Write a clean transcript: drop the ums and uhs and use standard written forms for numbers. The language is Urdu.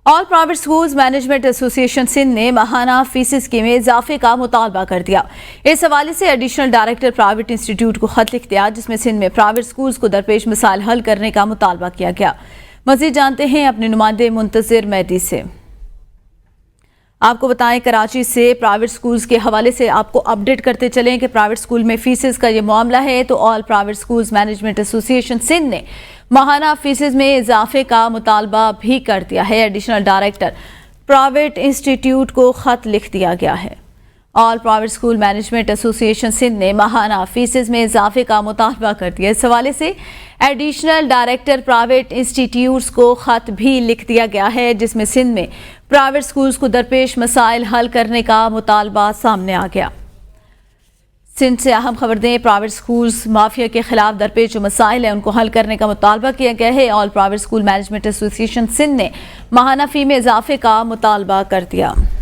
آل پرائیویٹ سکولز مینجمنٹ ایسوسی ایشن سندھ نے ماہانہ فیس اسکیم میں اضافے کا مطالبہ کر دیا۔ اس حوالے سے ایڈیشنل ڈائریکٹر پرائیویٹ انسٹیٹیوٹ کو خط لکھ دیا، جس میں سندھ میں پرائیویٹ سکولز کو درپیش مسائل حل کرنے کا مطالبہ کیا گیا۔ مزید جانتے ہیں اپنے نمائندے منتظر مہدی سے۔ آپ کو بتائیں، کراچی سے پرائیویٹ سکولز کے حوالے سے آپ کو اپڈیٹ کرتے چلیں کہ پرائیویٹ سکول میں فیسز کا یہ معاملہ ہے تو آل پرائیویٹ سکولز مینجمنٹ ایسوسی ایشن سندھ نے ماہانہ فیسز میں اضافے کا مطالبہ بھی کر دیا ہے۔ ایڈیشنل ڈائریکٹر پرائیویٹ انسٹیٹیوٹ کو خط لکھ دیا گیا ہے۔ آل پرائیویٹ سکول مینجمنٹ ایسوسی ایشن سندھ نے ماہانہ فیسز میں اضافے کا مطالبہ کر دیا۔ اس حوالے سے ایڈیشنل ڈائریکٹر پرائیویٹ انسٹیٹیوٹس کو خط بھی لکھ دیا گیا ہے، جس میں سندھ میں پرائیویٹ سکولز کو درپیش مسائل حل کرنے کا مطالبہ سامنے آ گیا۔ سندھ سے اہم خبر دیں، پرائیویٹ سکولز مافیا کے خلاف درپیش جو مسائل ہیں ان کو حل کرنے کا مطالبہ کیا گیا ہے۔ آل پرائیویٹ سکول مینجمنٹ ایسوسی ایشن سندھ نے ماہانہ فی میں اضافے کا مطالبہ کر دیا۔